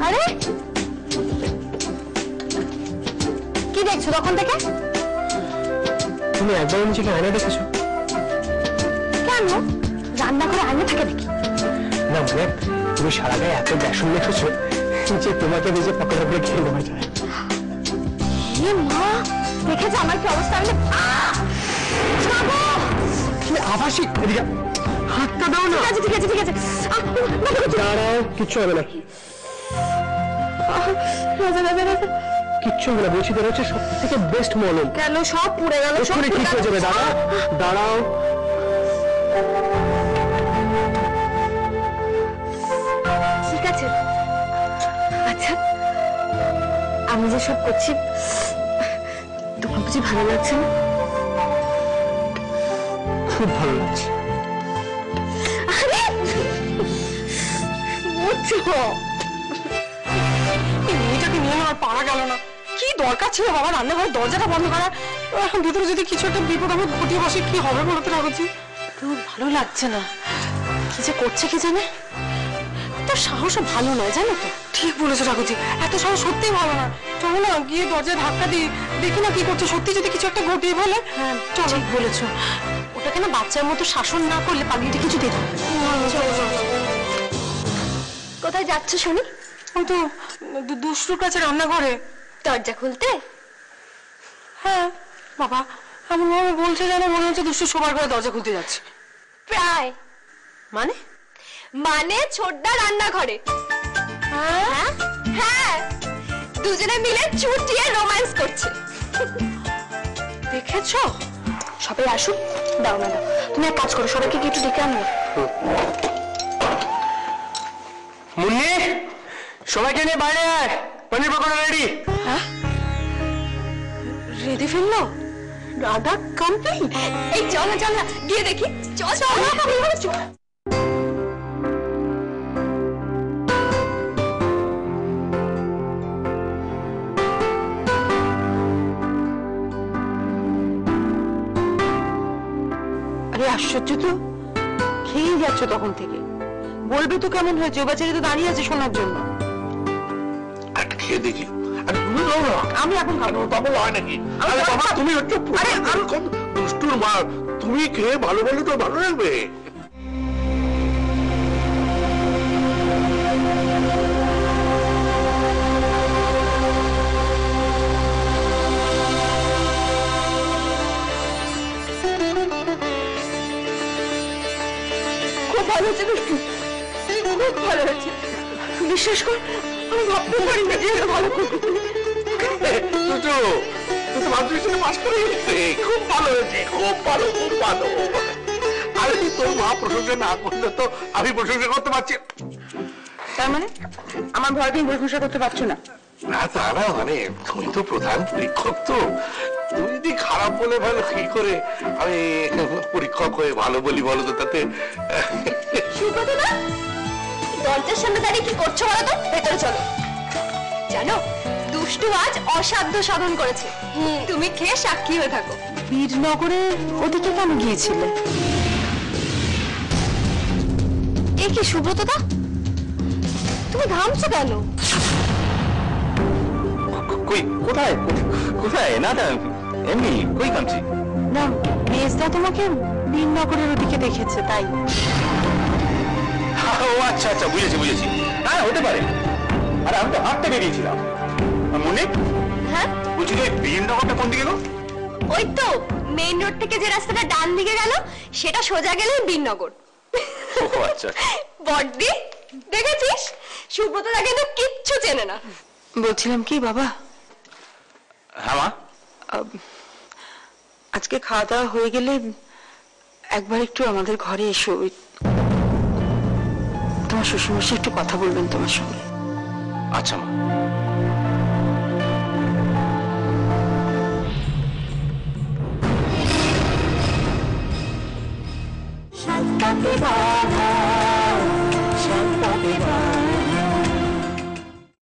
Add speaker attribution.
Speaker 1: আরে কি দেখছো তখন থেকে?
Speaker 2: তুমি একবার নিজেকে আয়না দেখেছো?
Speaker 1: কেন রান্না করে আয়না থাকে দেখি
Speaker 2: না, মানে তুমি সারা গায়ে এত বেসন মেখেছো যে তোমাকে নিজে পকেটে করে খেয়ে নেওয়া যায়।
Speaker 1: মা দেখেছো আমার কি অবস্থা?
Speaker 2: আবাসিক হাতটা দাও না।
Speaker 1: ঠিক আছে ঠিক আছে
Speaker 2: দাঁড়াও, কিচ্ছু হবে না, কিচ্ছু হবে না বলছি। তোর হচ্ছে সব থেকে বেস্ট মলম।
Speaker 1: কেন সব পুড়ে গেল?
Speaker 2: ঠিক হয়ে যাবে। দাঁড়াও দাঁড়াও,
Speaker 1: ঠিক আছে। আচ্ছা আমি যে সব করছি তোমার বুঝি ভালো লাগছে না?
Speaker 2: খুব ভালো লাগছে।
Speaker 3: মেয়েটাকে নিয়ে আমার পারা গেল না। কি দরকার ছিল বাবা রান্নাঘরের দরজাটা বন্ধ করা? এখন ভিতরে যদি কিছু একটা বিপদ আমার ঘটিয়ে বসে কি হবে বলতে রাখছি। তোর ভালো লাগছে না, কি যে করছে কি জানে। তোর সাহসও ভালো নয় জানো তো। ঠিক বলেছো রাঘুজি, এত সাহস সত্যিই ভালো না। চলো না গিয়ে দরজায় ধাক্কা দিই, দেখি না কি করছে। সত্যি যদি কিছু একটা ঘটিয়ে ফেলে। হ্যাঁ ঠিক বলেছো। ওটাকে না বাচ্চার মতো শাসন না করলে পালিয়ে কিছু দিত।
Speaker 1: কোথায় যাচ্ছ শুনি?
Speaker 3: ওই তো দুষ্টুর কাছে রান্নাঘরে।
Speaker 1: দরজা খুলতে?
Speaker 3: হ্যাঁ বাবা, এমন ভাবে বলছে যেন মনে হচ্ছে দুষ্টু শোবার ঘরে দরজা খুলতে যাচ্ছে।
Speaker 1: প্রায়
Speaker 3: মানে?
Speaker 1: মানে ছোটদা রান্নাঘরে। হ্যাঁ হ্যাঁ, দুজনে মিলে চুটিয়ে রোম্যান্স করছে।
Speaker 3: দেখেছো?
Speaker 1: সবাই আসুক। দাও না দাও, তুমি এক কাজ করো, সবাইকে কি একটু ডেকে আনবো?
Speaker 2: মুন্নি, সবাইকে নিয়ে বাইরে আয়, পনির পকোড়া রেডি।
Speaker 3: হ্যাঁ রেডি ফেললো? রাধা কমপ্লিট?
Speaker 1: এই চল না চল না গিয়ে দেখি। চল চল চল।
Speaker 3: আরে আশ্চর্য তো, খেয়েই যাচ্ছ তখন থেকে। বলবে তো কেমন হয়েছে? ও বাচ্চারা তো দাঁড়িয়ে আছে শোনার জন্য।
Speaker 4: একটা খেয়ে দেখি। আরে তুমি দাও না।
Speaker 3: আমি এখন খাবো।
Speaker 4: বাবা হয় নাকি? আরে বাবা তুমি হচ্ছে কম দুষ্টুর মা, তুমি খেয়ে ভালো বলে তো ভালো লাগবে।
Speaker 1: খুব ভালো হয়েছে দুষ্টু, খুব ভালো হয়েছে। বিশ্বাস কর আমি ভাবতে পারি না যে এত ভালো করবে।
Speaker 4: তুই তো মাধ্যমিক পাস করে গেছে। খুব ভালো হয়েছে, খুব ভালো, খুব ভালো। আরে তোর মা প্রশংসা না করলে তো আমি প্রশংসা করতে পারছি।
Speaker 3: তার মানে আমার ভয় তুমি প্রশংসা করতে পারছো না?
Speaker 4: না তা না, মানে তুমি তো প্রধান পরীক্ষক, তো তুমি যদি খারাপ বলে ভালো কি করে আমি পরীক্ষক হয়ে ভালো বলি বলো তো? তাতে
Speaker 1: সুব্রত না, দরজার সামনে দাঁড়িয়ে কি করছো বলো তো? ভেতরে চলো। জানো দুষ্টু আজ অসাধ্য সাধন করেছে, তুমি খেয়ে সাক্ষী হয়ে থাকো।
Speaker 3: বীরনগরের ওদিকে কেন গিয়েছিলে?
Speaker 1: এ কি সুব্রতদা, তুমি ঘামছো কেন?
Speaker 2: কই কোথায় কোথায়? না না এমনি কই কামছি
Speaker 3: না, মেজদা তোমাকে বীরনগরের ওদিকে দেখেছে তাই।
Speaker 2: ও আচ্ছা আচ্ছা, বুঝেছি বুঝেছি। হ্যাঁ হতে পারে। আরে আমি তো হাঁটতে বেরিয়েছিলাম। মুন্নি,
Speaker 1: হ্যাঁ
Speaker 2: বলছি যে বীরনগরটা কোন দিকে গো?
Speaker 1: ওই তো মেইন রোড থেকে যে রাস্তাটা ডান দিকে গেল সেটা সোজা গেলে বীরনগর।
Speaker 2: ও আচ্ছা।
Speaker 1: বড়দি দেখেছিস, সুব্রতদা কিন্তু কিচ্ছু চেনে না।
Speaker 3: বলছিলাম কি বাবা,
Speaker 2: হ্যাঁ মা,
Speaker 3: আজকে খাওয়া দাওয়া হয়ে গেলে একবার একটু আমাদের ঘরে এসো। তোমার শ্বশুরমশাই একটু কথা বলবেন তোমার সঙ্গে।
Speaker 2: আচ্ছা মা।